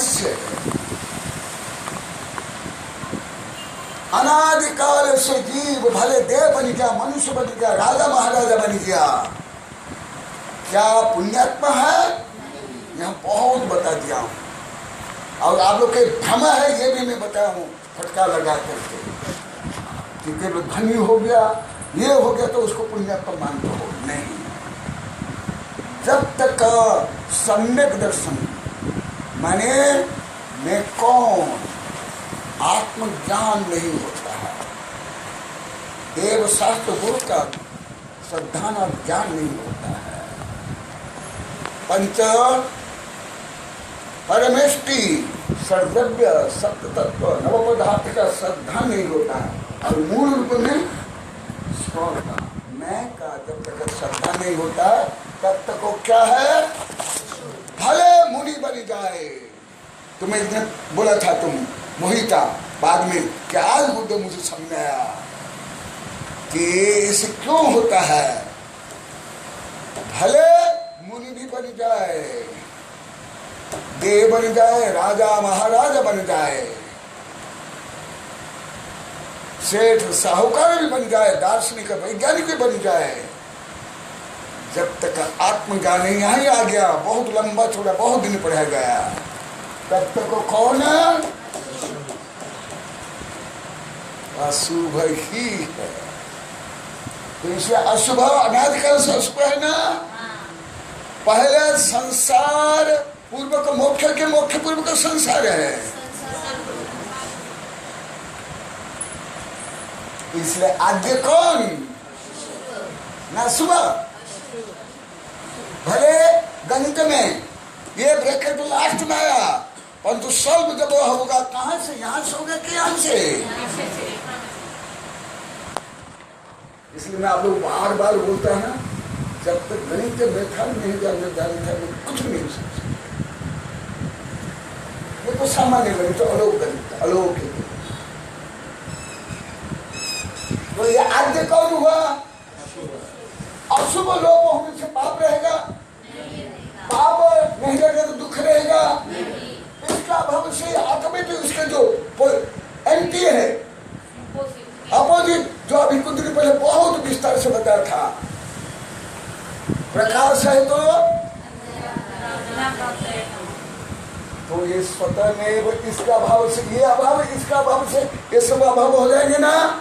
रहस्य है। अनादिकाल से जीव भले देव बन गया, मनुष्य बन गया, राजा महाराजा बन गया, क्या पुण्यात्मा है? यहां बहुत बता दिया हूं, और आप लोग के भ्रम है ये भी मैं बताया हूं फटका लगा करके, क्योंकि वो धनी हो गया, ये हो गया तो उसको पुण्यात्मा मानते हो नहीं। जब तक सम्यक दर्शन माने मैं कौन, आत्मज्ञान नहीं होता है, देव शास्त्र गुरु का श्रद्धान और ज्ञान नहीं होता है, पंच परमेष्टि सर्वव्य सत्य तत्व नव पदार्थ का श्रद्धा नहीं होता है, और मूल रूप में स्वर का मैं का जब तक श्रद्धा नहीं होता तब तक वो क्या है, भले मुनि बन जाए। तुम्हें एक दिन बोला था तुम मोहिता, बाद में क्या आज बुद्ध मुझे समझ आया कि इसे क्यों होता है, भले मुनि भी बन जाए, देव बन जाए, राजा महाराजा बन जाए, सेठ साहूकार भी बन जाए, दार्शनिक वैज्ञानिक भी बन जाए, जब तक आत्मज्ञान यहीं आ गया, बहुत लंबा छोड़ा, बहुत दिन पढ़ा गया, तब तक वो कौन है, अशुभ ही है। तो इसलिए अशुभ अनादिकाल से अशुभ है ना। पहले संसार पूर्वक मोक्ष के मोक्ष पूर्वक संसार है, इसलिए आद्य कौन ना सुबह। भले गणित में ये ब्रैकेट लास्ट में आया, परंतु सॉल्व जब होगा कहां से, यहां से होगा कि यहां से। इसलिए मैं आप लोग बार बार बोलता है ना, जब तक गणित के मेथड नहीं जानता कुछ नहीं हो सकता। ये तो सामान्य गणित, अलौकिक गणित, अलौकिक। तो ये आद्य कौन हुआ, अशुभ लोग होने से पाप रहेगा, पाप नहीं रहेगा तो दुख रहेगा, इसका भविष्य ऑटोमेटिक उसके जो एंटी है, अपोजिट, जो अभी कुछ दिन पहले बहुत विस्तार से बताया था, प्रकाश है तो ये स्वतः में इसका अभाव से ये अभाव, इसका अभाव से ये सब अभाव हो जाएंगे ना।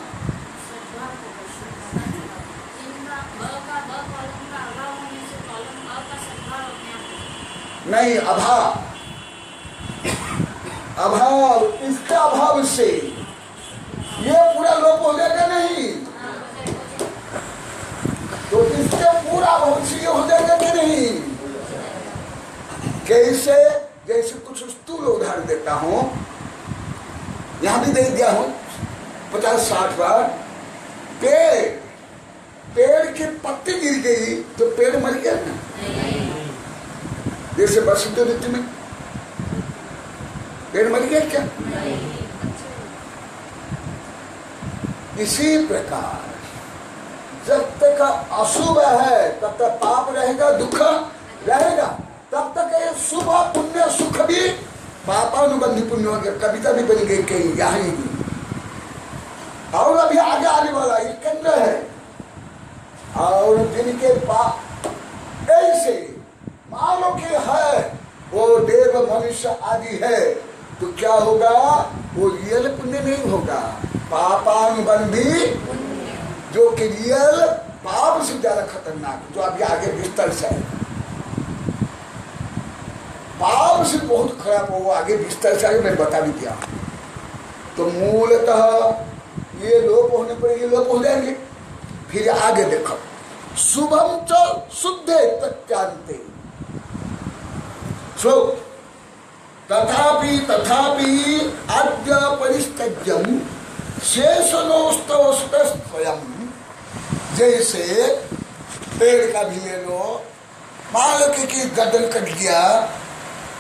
नहीं, अभाव, अभाव, इसका अभाव से ये पूरा लोप हो जाएगा नहीं, तो इसके पूरा अभाव से ये हो जाएगा कि नहीं। कैसे, जैसे कुछ स्थूल उदाहरण देता हूं, यहां भी दे दिया हूं 50-60 बार। पेड़ की पत्ती गिर गई तो पेड़ मर गया ना, जैसे बसंत ऋतु में पेड़ मर गया क्या। इसी प्रकार जब तक अशुभ है तब तक पाप रहेगा, दुख रहेगा, तब तक ये शुभ पुण्य सुख भी पापानुबंधी पुण्य हो गया। कविता भी बन गई कहीं यहीं भी, और अभी आगे आने वाला ये केंद्र है। और जिनके पाप ऐसे मानो कि है वो देव मनुष्य आदि है, तो क्या होगा, वो रियल पुण्य नहीं होगा, पापानुबंधी, जो कि रियल पाप से ज्यादा खतरनाक, जो अभी आगे विस्तार से है, पाप से बहुत खराब हो, आगे विस्तार से आगे मैं बता भी दिया। तो मूलतः ये लोप होने पर ये लोप हो जाएंगे। फिर आगे देखो, शुभम च शुद्धे तत्यांते, सो तथापि आद्य परिस्तज्यम शेषनोस्तव स्वयं। जैसे पेड़ का भी ले लो, मान लो कि गर्दन कट गया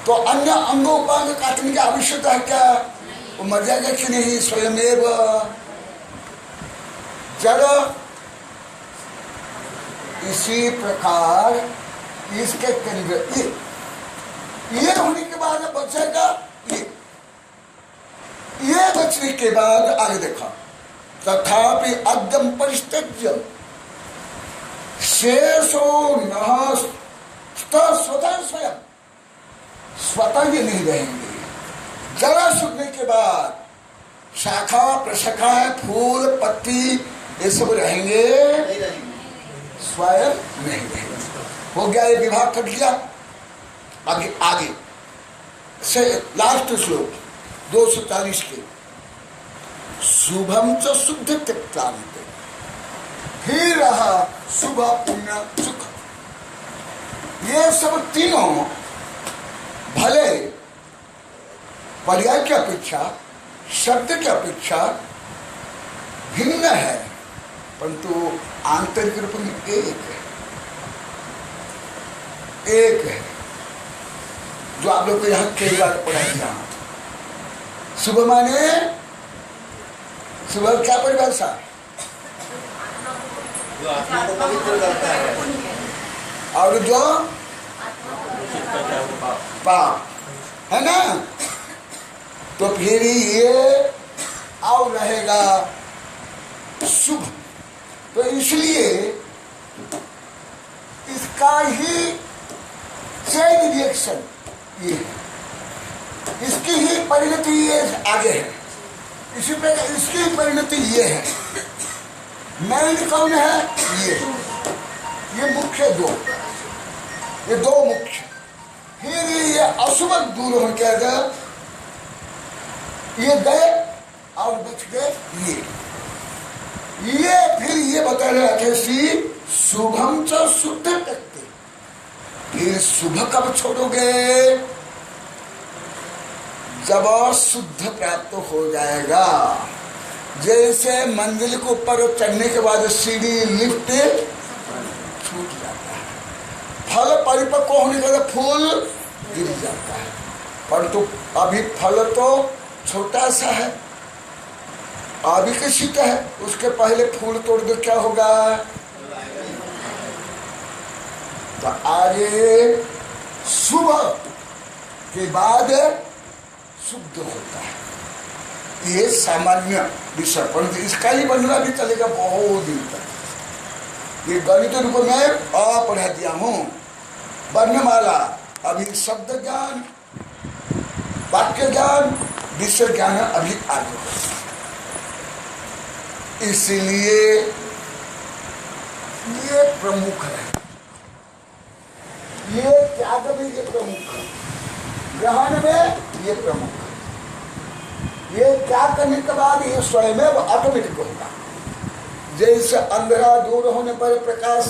तो अन्य अंगों उपांग काटने की आवश्यकता है क्या, वो मर जाएगा कि नहीं, स्वयमेव जड़। इसी प्रकार इसके केंद्र ये होने के बाद बचेगा बचने के बाद आगे देखा, तथापि अद्यम परित्यज्य शेषो नः स्वतः स्वयं, स्वतः ही नहीं रहेंगे। जरा सूखने के बाद शाखा प्रशाखा फूल पत्ती ये सब रहेंगे, स्वयं नहीं रहेंगे। हो गया ये विभाग कट गया। आगे आगे से लास्ट श्लोक 240 के, शुभम च शुद्ध त्यक्तांत, फिर रहा शुभ पुण्य सुख। ये सब तीनों भले पर्याय की अपेक्षा शब्द की अपेक्षा भिन्न है, परंतु आंतरिक रूप में एक है, एक है। जो आप लोग को यहाँ कई बार पढ़ाया, शुभ माने शुभ क्या परिभाषा, जो आत्मा को पवित्र करता है, और जो पाप है ना। तो फिर ये और रहेगा शुभ। तो इसलिए इसका ही चेन रिएक्शन ये है, इसकी ही परिणति ये आगे है, इसी पे इसकी परिणति ये है। मैन कौन है, ये मुख्य दो, ये दो मुख्य। फिर ये अशुभ दूर हो क्या, ये गए और बच गए ये फिर ये बता रहे कैसी शुभम च शुद्ध व्यक्ति। ये शुभ कब छोड़ोगे, जब शुद्ध प्राप्त हो जाएगा। जैसे मंजिल के ऊपर चढ़ने के बाद सीढ़ी लिफ्ट छूट जाता है, फल परिपक्व होने के बाद फूल गिर जाता है, परंतु अभी फल तो छोटा सा है, अविकसित है, उसके पहले फूल तोड़ दो क्या होगा। तो आगे शुभ के बाद शुद्ध होता है, ये सामान्य विषय, परंतु इसका ही बनना भी चलेगा बहुत दिन तक। ये गणित रूप में पढ़ा दिया हूँ, वर्णमाला, अभी शब्द ज्ञान, वाक्य ज्ञान, विषय ज्ञान अभी आगे। इसलिए ये प्रमुख है, ये त्याग में ये प्रमुख है, ग्रहण में ये प्रमुख है। ये त्याग करने के बाद ये स्वयं में ऑटोमेटिक होगा। जैसे अंधेरा दूर होने पर प्रकाश,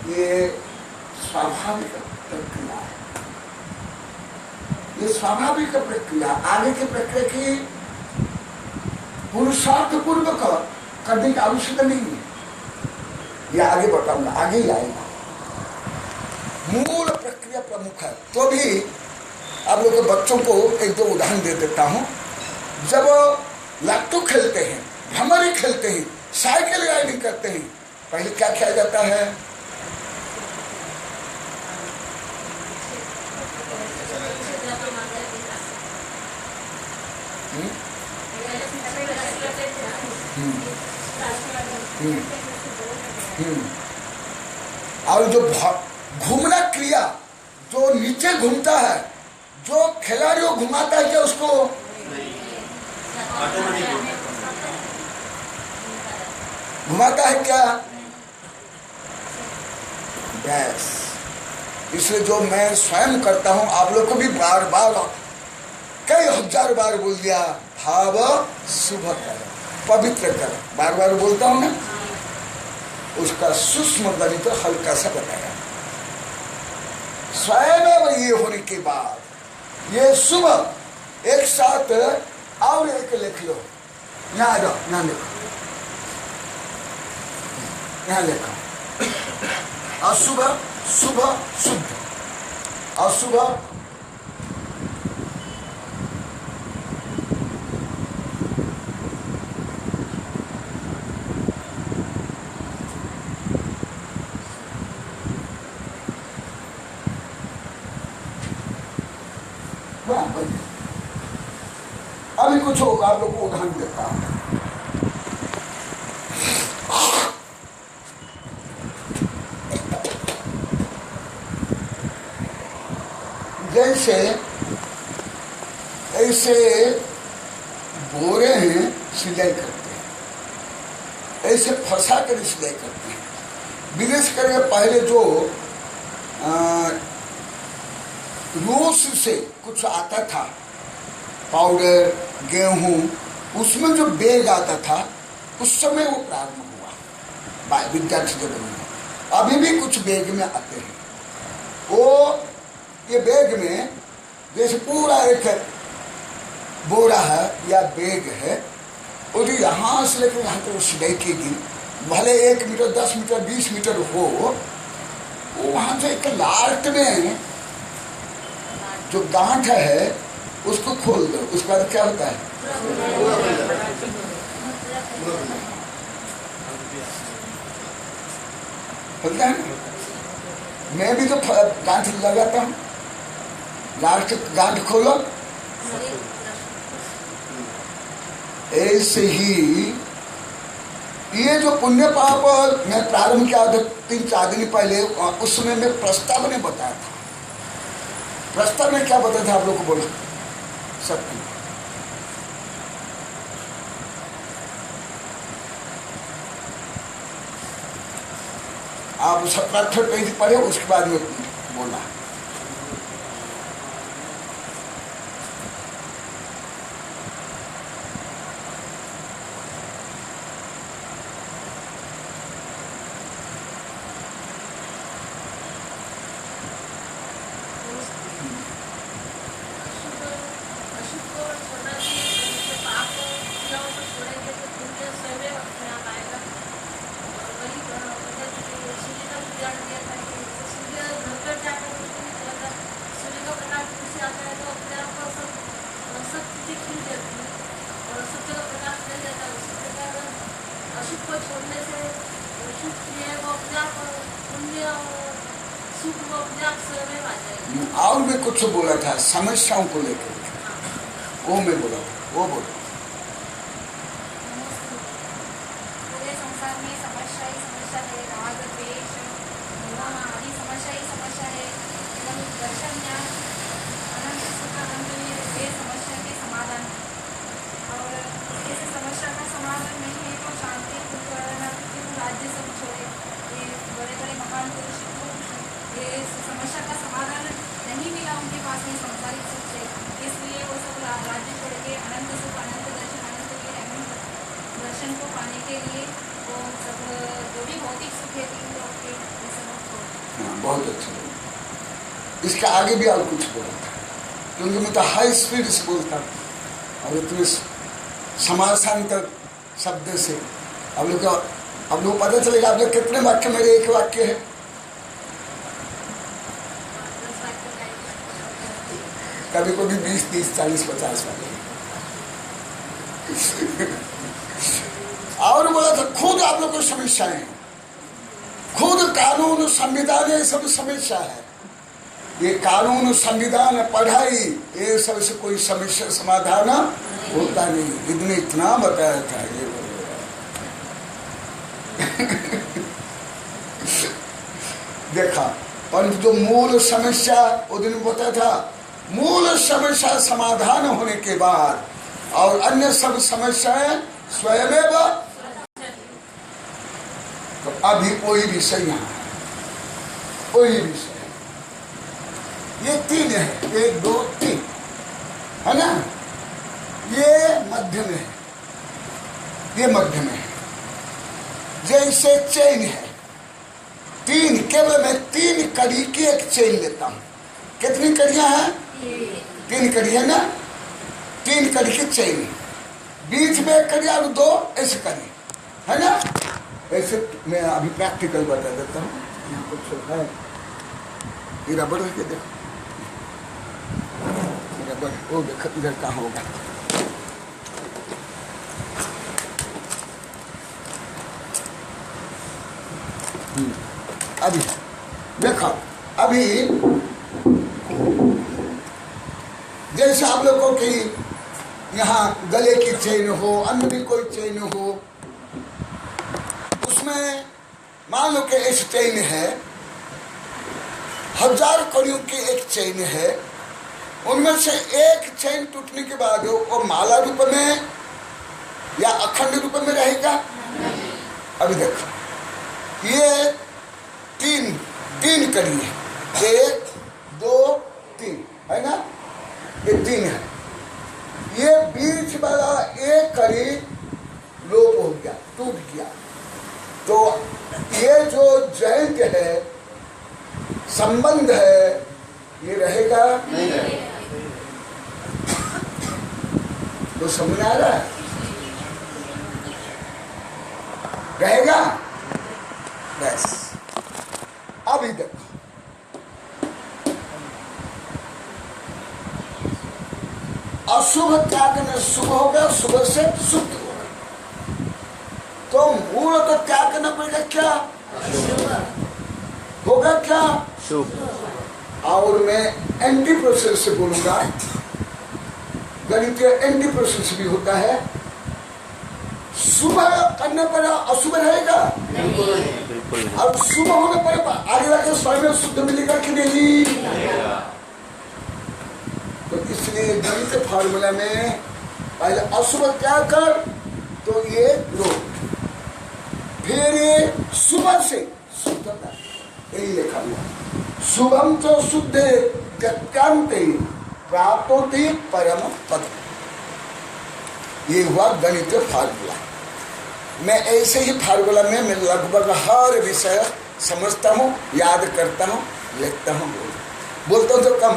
ये स्वाभाविक प्रक्रिया है, ये स्वाभाविक प्रक्रिया। आगे की प्रक्रिया की पुरुषार्थ पूर्वक करने की आवश्यकता नहीं है, ये आगे बताऊंगा, आगे ही आएगा। मूल प्रक्रिया प्रमुख है। तो भी आप लोग के बच्चों को एक दो उदाहरण दे देता हूं। जब लाट्टू खेलते हैं, भमरी खेलते हैं, साइकिल राइडिंग करते हैं, पहले क्या किया जाता है, और जो घूमना क्रिया जो नीचे घूमता है, जो खिलाड़ी को घुमाता है, क्या उसको घुमाता है क्या, बस। इसलिए जो मैं स्वयं करता हूं, आप लोग को भी बार बार कई हजार बार बोल दिया, भाव शुभ कर, पवित्र कर, बार बार बोलता हूं ना। उसका सूक्ष्म गणित तो हल्का सा बताया। स्वयं ये होने के बाद ये शुभ एक साथ और एक लिख लो, यहाँ आ जाओ, यहाँ लिखो, यहाँ लिखो, अशुभ शुभ शुद्ध, अशुभ कुछ होगा, आप लोग को उदाहरण देता हूं। जैसे ऐसे बोरे हैं, सिलाई करते हैं, ऐसे फंसा कर सिलाई करते हैं। विदेश करके पहले जो रूस से कुछ आता था, पाउडर, गेहूं, उसमें जो बैग आता था, उस समय वो प्रारंभ हुआ विद्यार्थी जगत में। अभी भी कुछ बैग में आते हैं। वो ये बैग में जैसे पूरा एक बोरा है या बैग है, और यहाँ से लेकर यहाँ तक सिलाई की गई, भले 1 मीटर, 10 मीटर, 20 मीटर हो, वो वहां से एक लाट में जो गांठ है उसको खोल दो, उसके बाद क्या होता है? होता है ना? मैं भी तो गांठ लगाता हूँ, गांठ खोलो। ऐसे ही ये जो पुण्य पाप मैं प्रारंभ किया था 3-4 दिन पहले, उस समय में प्रस्ताव ने बताया था। प्रस्ताव में क्या बताया था आप लोग को? बोलो सत्य। आप 17 पेज पढ़े, उसके बाद में बोला। और मैं कुछ बोला था समस्याओं को लेकर, वो मैं बोला, वो बोला। पूरे संसार में समस्या ही समस्या है, राग द्वेष मोह आदि समस्या ही समस्या है। एवं दर्शन ज्ञान अनंत सुख आनंद में ये समस्या के समाधान, और इस समस्या का समाधान नहीं है तो शांति क्यों राज्य सब छोड़े। ये बड़े बड़े महान पुरुष को ये समस्या का समाधान नहीं मिला उनके पास में संसारिक सुख से, इसलिए वो सब राज्य छोड़ के अनंत सुख, अनंत दर्शन, अनंत के अनंत दर्शन को पाने के लिए वो सब जो भी भौतिक सुख है तीन लोग के सब। बहुत अच्छा। इसके आगे भी और कुछ बोला था, क्योंकि मैं तो हाई स्पीड से बोलता हूँ, और इतने समासांतर शब्द से अब लोग पता चलेगा आप लोग कितने वाक्य, मेरे एक वाक्य है। कभी कभी 20, 30, 40, 50 वाले। और बोला था खुद आप लोग को समस्याएं, खुद कानून संविधान ये सब समस्या है। ये कानून संविधान पढ़ाई ये सब से कोई समस्या समाधान होता नहीं। इतने इतना बताया था ये देखा, पर जो मूल समस्या वो दिन बताया था, मूल समस्या समाधान होने के बाद और अन्य सब समस्याएं स्वयं, तो अभी कोई विषय यहाँ है, कोई विषय ये 3 है, 1, 2, 3 है ना। ये मध्य में है, ये मध्य में है। जैसे चेन है 3, केवल मैं 3 कड़ी की एक चेन लेता हूं। कितनी कड़ियां हैं? 3 कड़ी है ना। 3 कड़ी की चेन, बीच में एक कड़ी और 2 ऐसे कड़ी है ना। ऐसे मैं अभी प्रैक्टिकल बता देता हूँ। यहाँ कुछ है, ये रबड़ है, देखो रबड़, वो देखो इधर कहाँ होगा। अभी देखो, अभी जैसे आप लोगों की यहाँ गले की चेन हो, अन्य भी कोई चेन हो, उसमें मान लो कि एक चेन है, 1000 कड़ियों की एक चेन है, उनमें से एक चेन टूटने के बाद वो माला रूप में या अखंड रूप में रहेगा? अभी देखो, ये तीन कड़ी है, 1 2 3 है ना, ये 3 है। ये बीच वाला एक कड़ी लोप हो गया, टूट गया, तो ये जो जॉइंट है, संबंध है, ये रहेगा नहीं रहेगा। तो समझ आ रहा है? रहेगा बस। अभी देखो, अशुभ त्याग में शुभ होगा, शुभ से शुद्ध होगा, तो मूल तो त्याग करना पड़ेगा क्या? होगा क्या? शुभ। और मैं एंटी प्रोसेस से बोलूंगा, गणितीय एंटी प्रोसेस भी होता है। शुभ करने पर अशुभ रहेगा? अब शुभ होने पर आगे जाकर स्वयं शुद्ध मिलेगा कि नहीं? तो इसलिए गणित फार्मूला में पहले अशुभ क्या कर, तो ये लो, फिर ये शुभ से शुद्धता, यही लिखा हुआ, शुभम तो शुद्ध गत्यांते प्राप्तोति परम पद। ये हुआ गणित फार्मूला। मैं ऐसे ही फार्मूला में मैं लगभग हर विषय समझता हूँ, याद करता हूँ, लिखता हूँ, बोलता हूँ तो कम,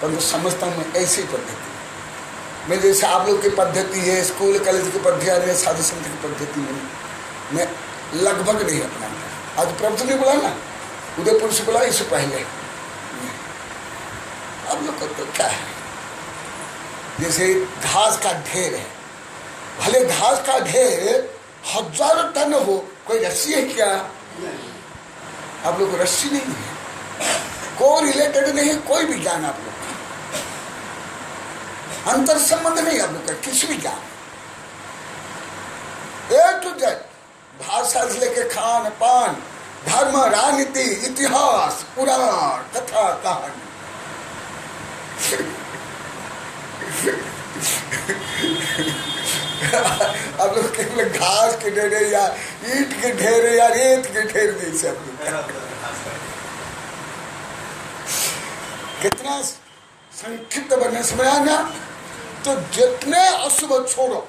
परंतु समझता हूँ मैं ऐसी पद्धति में। जैसे आप लोग की पद्धति है, स्कूल कॉलेज की पद्धति है, साधु संत की पद्धति में मैं लगभग नहीं अपनाता। आज प्रभु ने बोला ना, उदयपुर से बोला, इससे पहले अब लोग तो क्या है, जैसे घास का ढेर है, भले घास का ढेर 1000 टन हो, कोई रस्सी है क्या? आप लोग को रस्सी नहीं है, कोई रिलेटेड नहीं, कोई भी ज्ञान आप लोग का, अंतर संबंध नहीं आप लोग का किसी भी ज्ञान, ए टू जेड, भाषा से लेके खान पान, धर्म, राजनीति, इतिहास, पुराण, कथा, कहानी। अब लोग केवल घास के ढेरे या ईंट के ढेरे या रेत के ढेर जैसे आप लोग कितना संक्षिप्त बनने समय आना। तो जितने अशुभ छोड़ो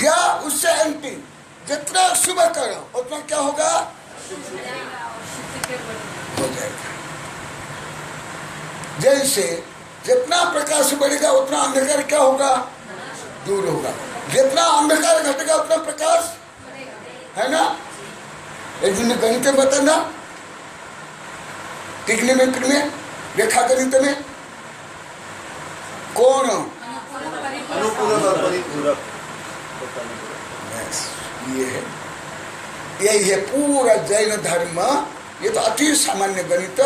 या उससे एंटी, जितना अशुभ करो उतना क्या होगा? हो जाएगा। जैसे जितना प्रकाश बढ़ेगा उतना अंधकार क्या होगा? दूर होगा। जितना अंधकार घटेगा उतना प्रकाश, है ना? एक दिन गणित में बताना, ट्रिग्नोमेट्री में, रेखा गणित में, कौन ये है, यही है पूरा जैन धर्म। ये तो अति सामान्य गणित,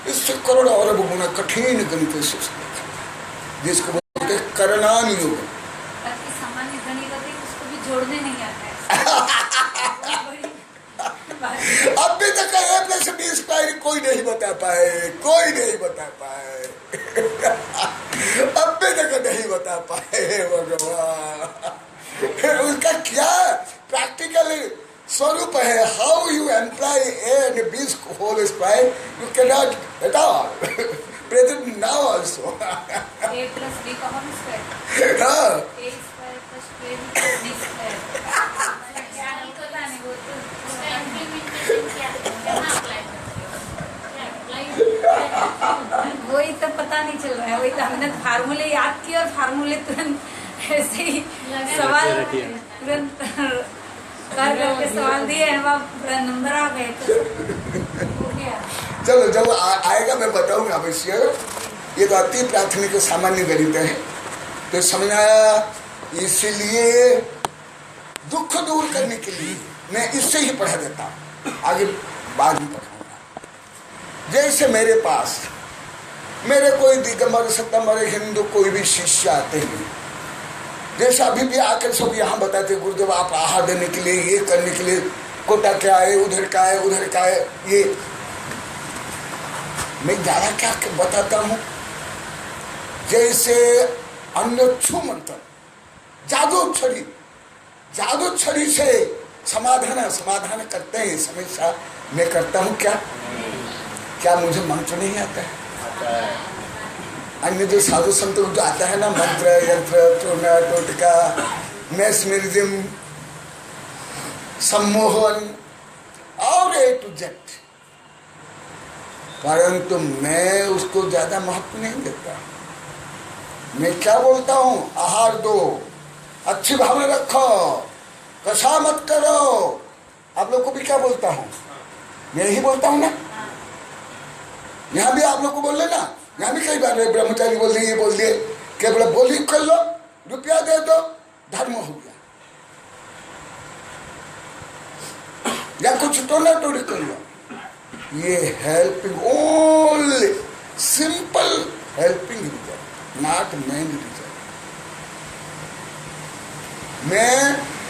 इससे करोड़ अरब गुना कठिन गणित से जिसको बोलते हैं करणान योग। सामान्य गणित उसको भी जोड़ने नहीं आता है। अभी तक A+B² कोई नहीं बता पाए, कोई नहीं बता पाए। अभी तक नहीं बता पाए भगवान। उसका क्या प्रैक्टिकल स्वरूप है? How you employ A and B whole square, you cannot at all. Present now also. A+B का होल स्क्वायर, हाँ, A² + B² क्या नहीं पता नहीं, वो तो उसका इम्प्लीमेंटेशन क्या कहाँ अप्लाई करते हैं, वही तो पता नहीं चल रहा है। वही तो हमने फार्मूले याद किए और फार्मूले तुरंत ऐसे ही सवाल तुरंत कर करके सवाल दिए हैं, वहाँ नंबर आ गए तो हो गया। चलो जब आएगा मैं बताऊंगा अवश्य। ये तो अति प्राथमिक सामान्य गणित है, तो समझ आया। इसलिए दुख दूर करने के लिए मैं इससे ही पढ़ा देता हूँ, आगे बाद में पढ़ाऊंगा। जैसे मेरे पास मेरे कोई दिगंबर सितंबर हिंदू कोई भी शिष्य आते हैं, जैसे अभी भी आकर सब यहाँ बताते गुरुदेव आप आहार देने के लिए, ये करने के लिए, कोटा क्या है, उधर का है, उधर का है, ये मैं ज्यादा क्या बताता हूँ, जैसे अन्य छू मंत्र जादू छड़ी से समाधान करते हैं, समस्या मैं करता हूँ क्या मुझे मंत्र नहीं आता है? अन्य जो साधु संत जो आता है ना, मंत्र यंत्र चूर्ण टोटका मैस्मरिज्म सम्मोहन और A to Z, परंतु मैं उसको ज्यादा महत्व नहीं देता। मैं क्या बोलता हूँ, आहार दो, अच्छी भावना रखो, कसा मत करो। आप लोग को भी क्या बोलता हूँ, मैं यही बोलता हूँ ना, यहाँ भी आप लोग को बोल लेना, यहाँ भी कई बार ब्रह्मचारी बोल दिए, ये बोल दिए, केवल बोली कर लो, रुपया दे दो, धर्म हो गया, या कुछ टोना टोड़ी कर लो। ये helping, only simple helping result, not main result. मैं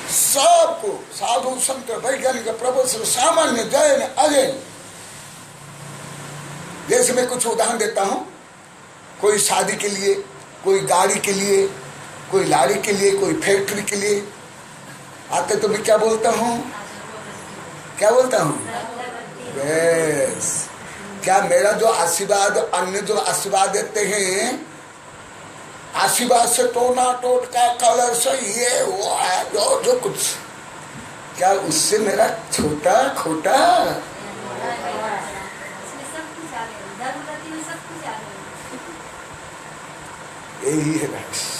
सबको साधु संत वैज्ञानिक प्रोफेसर सामान्य जैन अजैन, जैसे मैं कुछ उदाहरण देता हूं, कोई शादी के लिए, कोई गाड़ी के लिए, कोई लारी के लिए, कोई फैक्ट्री के लिए आते तो मैं क्या बोलता हूं, बस क्या मेरा जो आशीर्वाद, अन्य जो आशीर्वाद देते हैं, आशीर्वाद से टोना टोटका कलर से ये वो है जो कुछ, क्या उससे मेरा छोटा खोटा? यही है रहस्य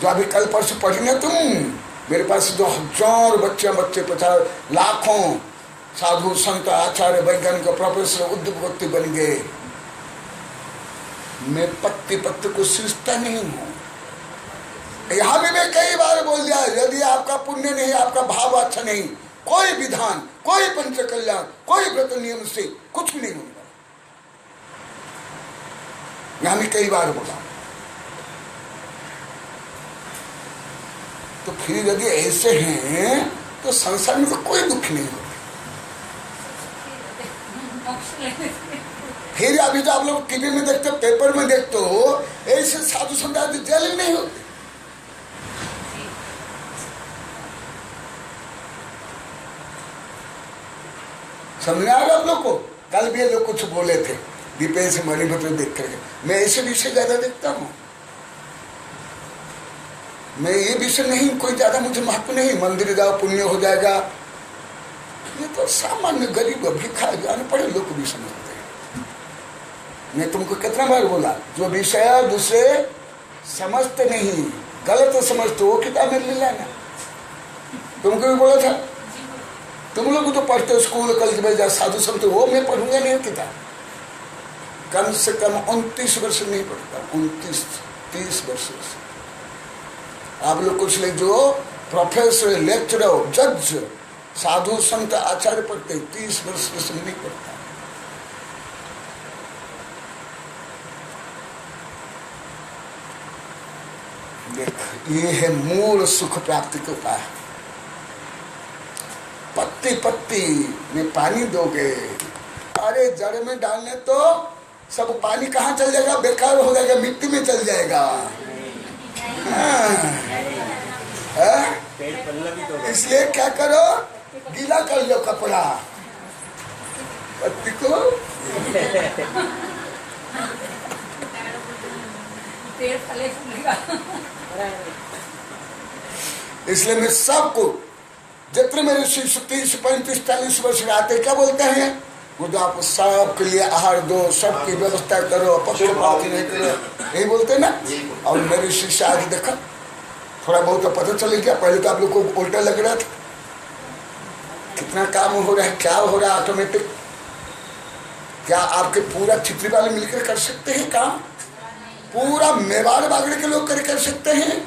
जो अभी कल परसों पढ़ी ना तुम। मेरे पास जो हजार बच्चे 50 लाखों साधु संत आचार्य वैज्ञानिक प्रोफेसर उद्योगपति बन गए। मैं पत्ते को सींचता नहीं हूं। यहां भी मैं कई बार बोल दिया, यदि आपका पुण्य नहीं, आपका भाव अच्छा नहीं, कोई विधान, कोई पंच कल्याण, कोई व्रत नियम से कुछ भी नहीं होगा। यहां भी कई बार बोला। तो फिर यदि ऐसे हैं तो संसार में तो कोई दुख नहीं होगा। फिर अभी तो आप लोग टीवी में देखते हो, पेपर में देखते हो, ऐसे साधु संत जेल नहीं होते। समझ आ रहा आप लोग को? कल भी ये लोग कुछ बोले थे दीपेश मणिभद्र देख करके। मैं ऐसे विषय ज्यादा देखता हूँ। मैं ये विषय नहीं, कोई ज्यादा मुझे महत्व नहीं, मंदिर जाओ पुण्य हो जाएगा, ये तो सामान्य गरीब भिखारी अनपढ़े लोग भी समझते हैं। मैं तुमको कितना बार बोला, जो विषय दूसरे समझते नहीं, गलत समझते हो, किताब में ले लेना। तुमको भी बोला था, तुम लोग तो पढ़ते स्कूल कॉलेज में, जा साधु संत, वो मैं पढ़ूंगा नहीं किताब। कम से कम 29 वर्ष नहीं पढ़ता, 29-30 वर्ष से। आप लोग कुछ लोग जो प्रोफेसर, लेक्चरर, जज, साधु संत आचार्य पढ़ते 30 वर्ष से नहीं पढ़ता। देख, ये है मूल सुख प्राप्ति का उपाय। पत्ती पत्ती में पानी दोगे, अरे जड़ में डालने तो सब पानी कहाँ चल जाएगा, बेकार हो जाएगा, मिट्टी में चल जाएगा। इसलिए क्या करो, गीला कर लो कपड़ा पत्ती को। इसलिए मैं सबको, जितने मेरे शिष्य 30, 35, 40 वर्ष में आते, क्या बोलते हैं, वो आप सबके लिए आहार दो, सबकी व्यवस्था करो, पक्षपात नहीं करो, यही बोलते हैं ना। और मेरे शिष्य आज देखा, थोड़ा बहुत तो पता चल गया। पहले तो आप लोग को उल्टा लग रहा था, कितना काम हो रहा है, क्या हो रहा है ऑटोमेटिक। क्या आपके पूरा चित्री वाले मिलकर कर सकते हैं काम? पूरा मेवाड़ बागड़े के लोग कर सकते हैं?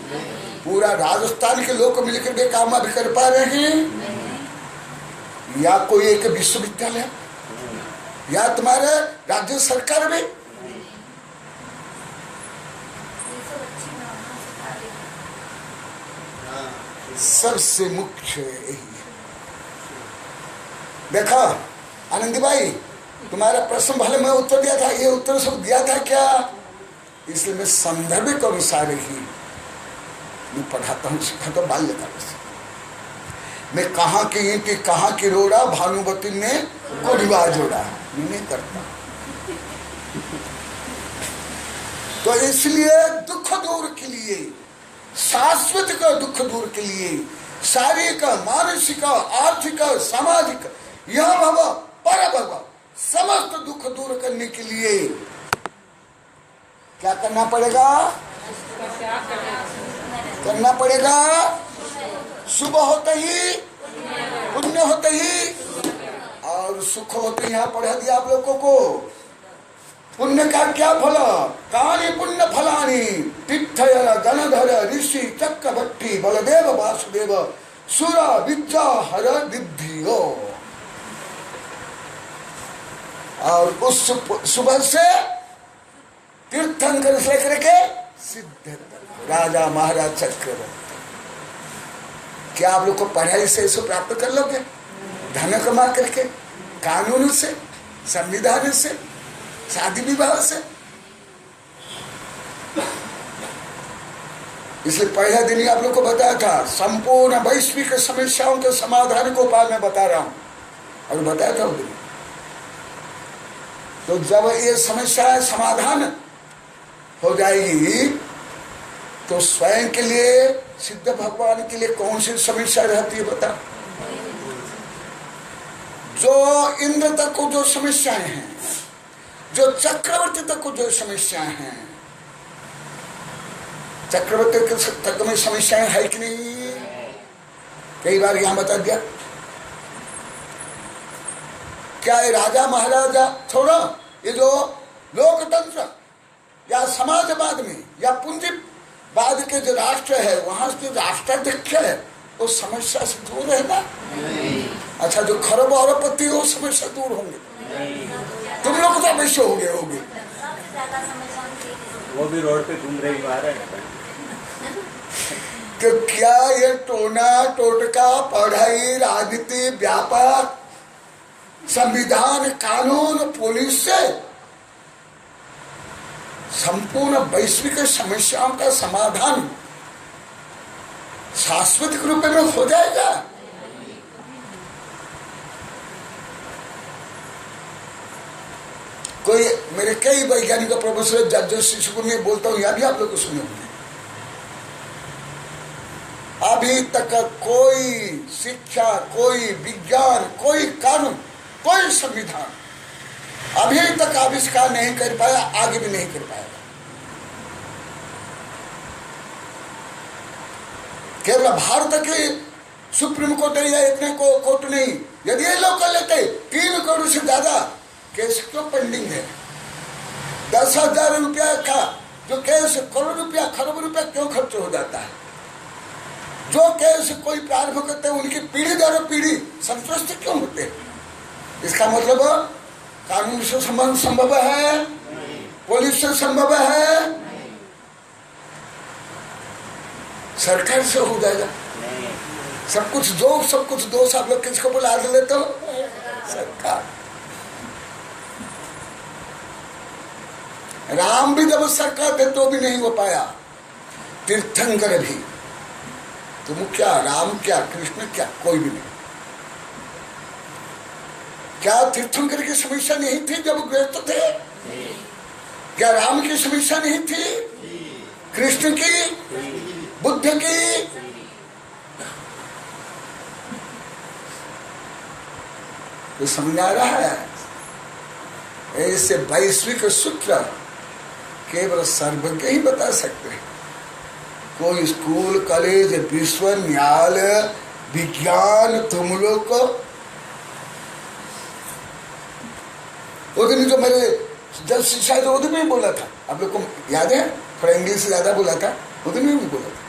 पूरा राजस्थान के लोग मिलकर के काम अभी कर पा रहे हैं? या कोई एक विश्वविद्यालय, या तुम्हारे राज्य सरकार में, सबसे मुख्य यही है। देखा आनंदी भाई, तुम्हारा प्रश्न भले मैं उत्तर दिया था, ये उत्तर सब दिया था क्या? इसलिए मैं संदर्भ के अनुसार ही मैं पढ़ाता हूँ, सिखाता बाल्यकाल से। मैं कहाँ की ईंट कहाँ की रोड़ा, भानुमति ने को रिवाज जोड़ा, मैं नहीं करता। तो इसलिए दुख दूर के लिए, शाश्वत का दुख दूर के लिए, शारीरिक, मानसिक, आर्थिक, सामाजिक, यह भव पर भव समस्त दुख दूर करने के लिए क्या करना पड़ेगा? करना पड़ेगा। शुभ होते ही पुण्य होते ही, और सुख होते ही यहाँ पढ़ा दिया आप लोगों को। पुण्य का क्या फल? कानि पुण्य फलानि तीर्थयर गणधर ऋषि चक्रवर्ती बलदेव वासुदेव सुर विद्या हर विद्धियो। और उस सुबह से तीर्थंकर से करके सिद्ध राजा महाराज चक्रवर्ती। क्या आप लोग को पढ़ाई से इसको प्राप्त कर लोगे? धन कमा करके, कानून से, संविधान से, शादी विवाह से? इसलिए पहला दिन ही आप लोग को बताया था, संपूर्ण वैश्विक समस्याओं के समाधान को उपाय मैं बता रहा हूं, और बताया था उधर। तो जब ये समस्या समाधान हो जाएगी तो स्वयं के लिए, सिद्ध भगवान के लिए कौन सी समस्या रहती है बता? जो इंद्र तक को जो समस्याएं हैं, जो चक्रवर्ती तक को जो समस्याएं हैं, चक्रवर्ती तक में समस्याएं है कि नहीं? कई बार यहां बता दिया। क्या है राजा महाराजा छोड़ो, ये जो लोकतंत्र या समाजवाद में या पूंजीवाद के जो राष्ट्र है, वहां के राष्ट्राध्यक्ष है, वो समस्या से दूर है ना? अच्छा, जो खरब अरबपति वो समस्या दूर होंगे, तुम लोग तो अवश्य होगे। वो भी रोड पे घूम रही है। कि क्या ये टोना टोटका, पढ़ाई, राजनीति, व्यापार, संविधान, कानून, पुलिस से संपूर्ण वैश्विक समस्याओं का समाधान शाश्वत रूप में हो जाएगा? कोई मेरे कई वैज्ञानिक प्रोफेसर जज शिक्षकों में बोलता हूं, यह भी आप लोग को सुने होंगे। अभी तक कोई शिक्षा, कोई विज्ञान, कोई कानून, कोई संविधान अभी तक आविष्कार नहीं कर पाया, आगे भी नहीं कर पाएगा। केवल भारत के सुप्रीम कोर्ट या इतने कोर्ट नहीं, यदि ये लोग कर लेते 3 करोड़ से ज्यादा केस क्यों पेंडिंग है? 10,000 रुपया का जो केस करोड़ रुपया, खरब रुपया क्यों खर्च हो जाता है? जो केस कोई प्रारंभ करते हैं उनकी पीढ़ी दर पीढ़ी संतुष्ट क्यों होते हैं? इसका मतलब कानून से संबंध संभव है, पुलिस से संभव है, सरकार से हो जाएगा। सब कुछ दोष आप लोग किसको बुला लेते हो? सरकार। राम भी जब सरकार थे तो भी नहीं हो पाया, तीर्थंकर भी। तुम क्या, राम क्या, कृष्ण क्या, कोई भी नहीं। क्या तीर्थंकर की समस्या नहीं थी जब गृहस्थ थे? क्या राम की समस्या नहीं थी? कृष्ण की, बुद्ध की? तो समझ आ रहा है? ऐसे वैश्विक सूत्र केवल सर्वज्ञ ही बता सकते हैं। कोई स्कूल, कॉलेज, विश्वविद्यालय, विज्ञान तुम लोग को, वो दिन जो मेरे जब शिक्षा वो दिन में बोला था, आप लोग को याद है? थोड़ा इंग्लिश ज्यादा बोला था, वो दिन में भी बोला था।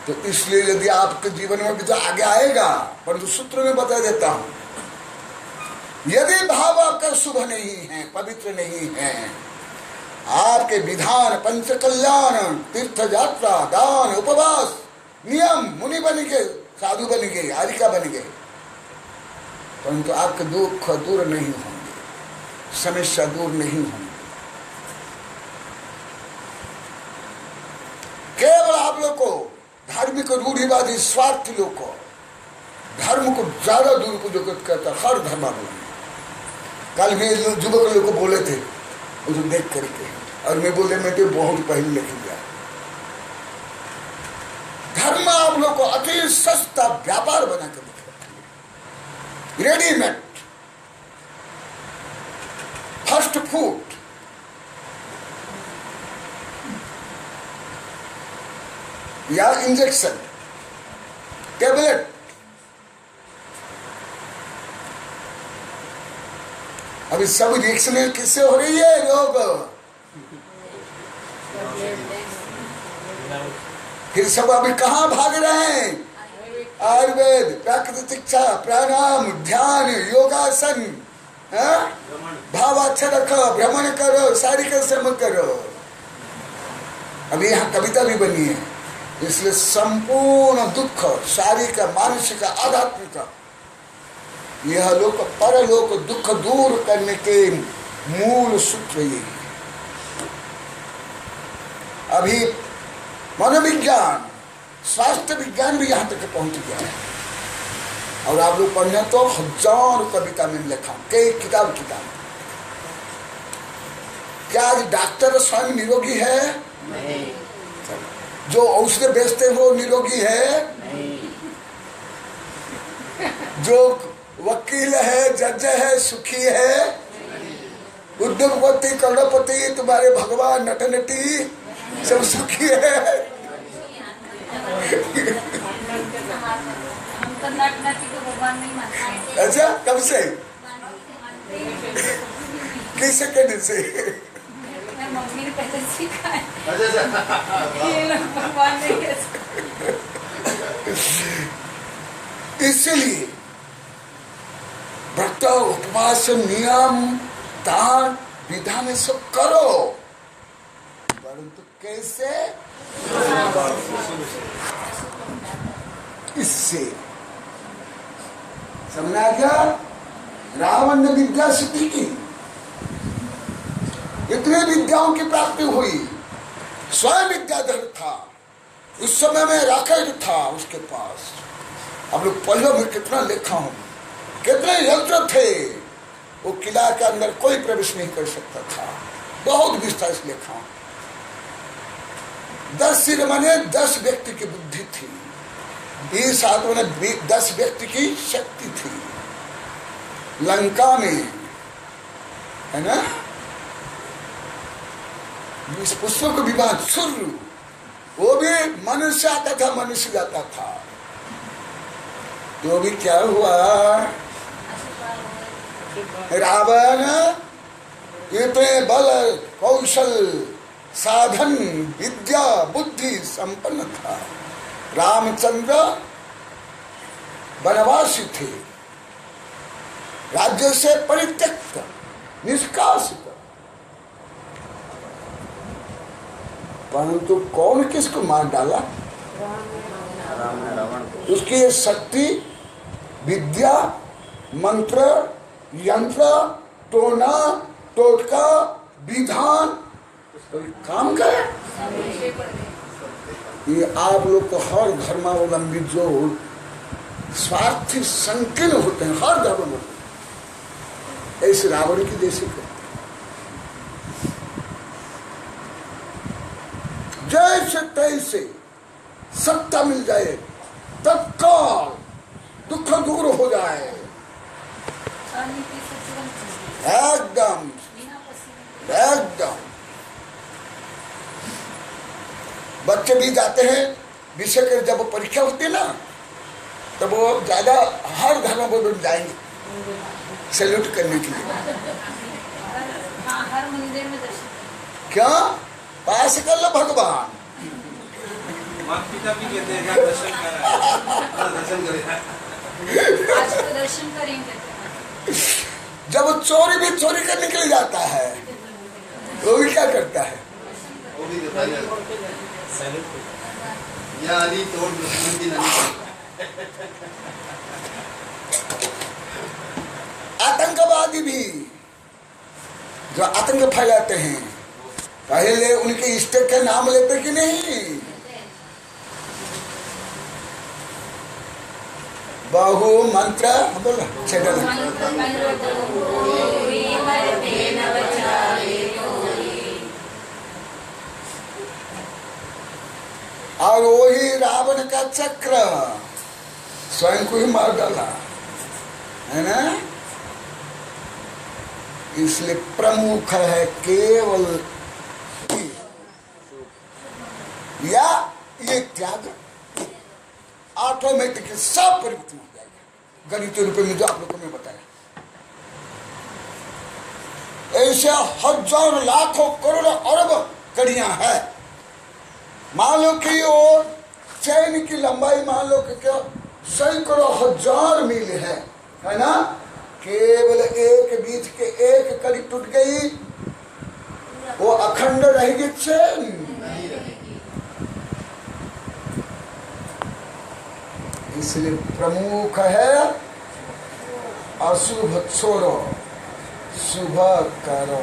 तो इसलिए यदि आपके जीवन में भी तो आगे आएगा, परंतु सूत्र में बता देता हूं, यदि भाव आपका शुभ नहीं है, पवित्र नहीं है, आपके विधान, पंच कल्याण, तीर्थ यात्रा, दान, उपवास, नियम, मुनि बन गए, साधु बन गए, आरिका बन गए, परंतु आपके दुख दूर नहीं होंगे, समस्या दूर नहीं होंगे। केवल आप लोग को धार्मिक रूढ़िवादी स्वार्थी लोग को धर्म को ज्यादा दुरुपयोग करता हर धर्मावलंबी। कल मैं युवक लोग को बोले थे मुझे देख करके, और मैं बोले मैं तो बहुत पहले लिख गया। धर्म आप लोग को अति सस्ता व्यापार बना कर दिखाते, रेडीमेड फास्ट फूड, या इंजेक्शन, टेबलेट, अभी सब रिएक्शन किससे हो रही है? रोग। फिर सब अभी कहाँ भाग रहे हैं? आयुर्वेद, प्राकृतिक चिकित्सा, प्राणायाम, ध्यान, योगासन, भाव अच्छा रखो, भ्रमण करो, शारीरिक श्रम करो। अभी यहाँ कविता भी बनी है, इसलिए संपूर्ण दुख, शारीरिक, मानसिक, आध्यात्मिक, यह लोक परलोक दुख दूर करने के मूल सूत्र ये है। अभी मनोविज्ञान, स्वास्थ्य विज्ञान भी यहाँ तक पहुंच गया है, और आप लोग पढ़ने तो हजारों कविता में लिखा, कई किताब। क्या आज डॉक्टर स्वयं निरोगी है? नहीं। जो औषधि बेचते हो निरोगी है? नहीं। जो वकील है, जज है, सुखी है? उद्योगपति, करोड़पति, तुम्हारे भगवान, नट नटी सब सुखी है? अच्छा, कब से? किस सेकंड से? मम्मी ने पहले सीखा है। इसलिए व्रत, उपवास, नियम, दान, विधान सब करो, परंतु कैसे? इससे समझा क्या? रावण ने विद्या सिद्धि की, इतने विद्याओं की प्राप्ति हुई, स्वयं विद्याधर था, उस समय में राकेट था उसके पास। अब लोग पहले में कितना लिखा हूं, कितने यंत्र थे, वो किला के अंदर कोई प्रवेश नहीं कर सकता था, बहुत विस्तार से लिखा हूं। 10 सिर माने 10 व्यक्ति की बुद्धि थी, 20 हाथ माने 10 व्यक्ति की शक्ति थी। लंका में है ना, इस पुष्पों को विमान सुर, वो भी मनुष्य आता था, मनुष्य जाता था। तो भी क्या हुआ? रावण इतने बल, कौशल, साधन, विद्या, बुद्धि संपन्न था। रामचंद्र वनवासी थे, राज्य से परित्यक्त, निष्कासित, परंतु कौन किसको मार डाला? उसकी शक्ति, विद्या, मंत्र, यंत्र, टोना, टोटका, विधान, काम करे। ये आप लोग को हर धर्मावलंबी जो स्वार्थी संकीर्ण होते हैं, हर धर्म में ऐसे रावण की जैसे करते, जैसे तैसे सत्ता मिल जाए, तत्काल दुख दूर हो जाए, एकदम एकदम। बच्चे भी जाते हैं विषय के, जब परीक्षा होती है ना, तब वो ज्यादा हर धर्म में जाएंगे सैल्यूट करने के लिए। हर मंदिर में दर्शन क्या पास कर लो भगवान। माता पिता भी कहते हैं दर्शन कर, दर्शन करें, आज तो दर्शन करेंगे। जब चोरी भी चोरी करने के लिए जाता है, वो भी क्या करता है? वो भी बताइए या अली तोड़ दुश्मन की नहीं। आतंकवादी भी जो आतंक फैलाते हैं पहले उनके इष्ट के नाम लेते कि नहीं? बहु मंत्र बोला और वही रावण का चक्र स्वयं को ही मार डाला है ना। इसलिए प्रमुख है केवल या ये त्याग ऑटोमेटिक सब परिवर्तन हो जाएगा। गणितीय रूप में जो आप लोगों ने बताया ऐसे हजार लाखों करोड़ों अरब कड़ियां हैं। मान लो कि वो चैन की लंबाई मान लो कि क्या सैकड़ों हजार मील है ना। केवल एक बीच के एक कड़ी टूट गई वो अखंड रहेगी चैन। इसलिए प्रमुख है अशुभ छोड़ो शुभ करो।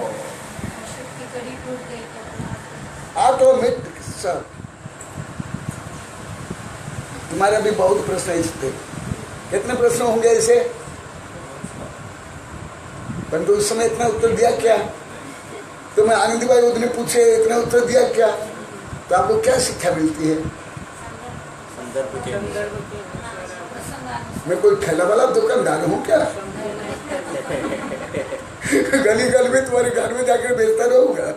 ऑटोमेटिक सब। तुम्हारे भी बहुत प्रश्न थे। कितने प्रश्न होंगे ऐसे? परंतु उस समय इतना उत्तर दिया क्या? तो मैं आनंदी भाई उतने पूछे इतना उत्तर दिया क्या? तो आपको क्या शिक्षा मिलती है? मैं कोई ठेला वाला दुकानदार हूँ क्या? गली गली में तुम्हारे घर में जाकर बेचता रहूंगा।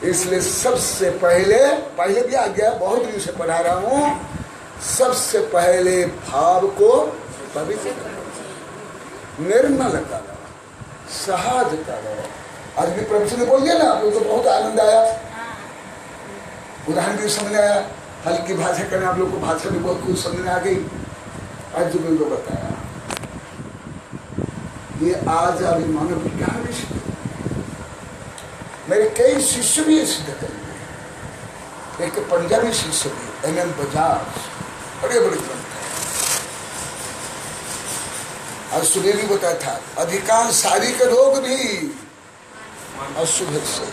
इसलिए सबसे पहले भी आ गया, बहुत दिन से पढ़ा रहा हूँ। सबसे पहले भाव को पवित्र करो, निर्मल करो, सहज करो। आज भी प्रभु ने बोल दिया ना, आप लोग को बहुत आनंद आया। उदाहरण भी समझ आया। हल्की भाषा करना आप लोग को भाषा भी बहुत कुछ समझ में आ गई। आज जो मैंने बताया ये आज अभी मानव विज्ञान भी सिद्ध। मेरे कई शिष्य भी ये सिद्ध करेंगे। एक पंजाबी शिष्य भी MM बजाज, बड़े बड़े ग्रंथ है। आज सुबह भी बताया था अधिकांश शारीरिक रोग भी अशुभ से,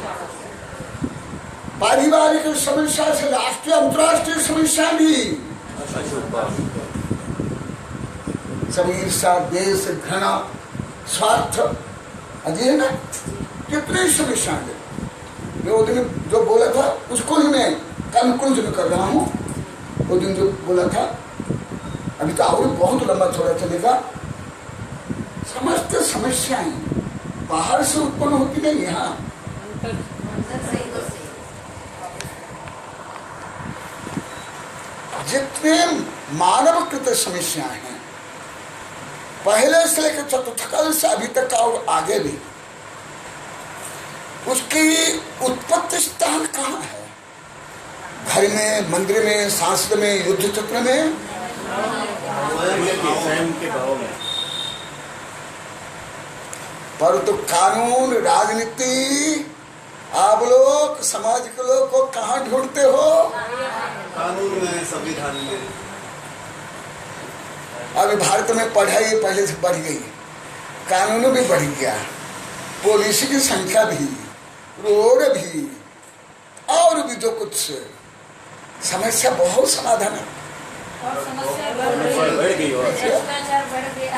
पारिवारिक समस्या से राष्ट्रीय अंतर्राष्ट्रीय समस्या भी, ईर्ष्या देश घृणा स्वार्थ अजी है ना, कितनी समस्या है। मैं वो दिन जो बोला था उसको ही मैं कंक्लूजन कर रहा हूँ। वो दिन जो बोला था अभी तो और बहुत लंबा थोड़ा चलेगा। समस्त समस्याएं बाहर से उत्पन्न होती नहीं, यहाँ जितने मानवकृत समस्याएं हैं पहले से लेकर चतुर्थकल से अभी तक और आगे भी, उसकी उत्पत्ति स्थान कहाँ है? घर में, मंदिर में, शास्त्र में, युद्ध चित्र में, स्वयं के भाव में। पर तो कानून राजनीति आप लोग समाज के लोग को कहाँ ढूंढते हो? कानून में, संविधान में। अभी भारत में पढ़ाई पहले से बढ़ गई, कानून भी बढ़ गया, पुलिस की संख्या भी, रोड भी, और भी जो कुछ समस्या बहुत समाधान है। और समस्या बढ़ गई और भ्रष्टाचार बढ़ गया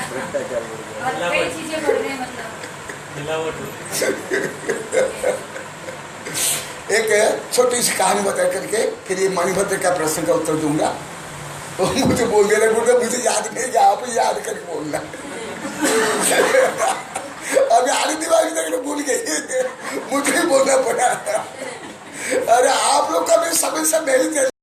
और कई चीजें बढ़ रही मतलब एक छोटी सी कहानी बता करके फिर ये मणिभद्र का प्रश्न का उत्तर दूंगा। तो मुझे बोल देना गुरुदेव, मुझे याद नहीं, आप याद करके बोलना। अभी आने दिमाग तक भूल गई, मुझे बोलना पड़ा। अरे आप लोग का भी समस्या मेरी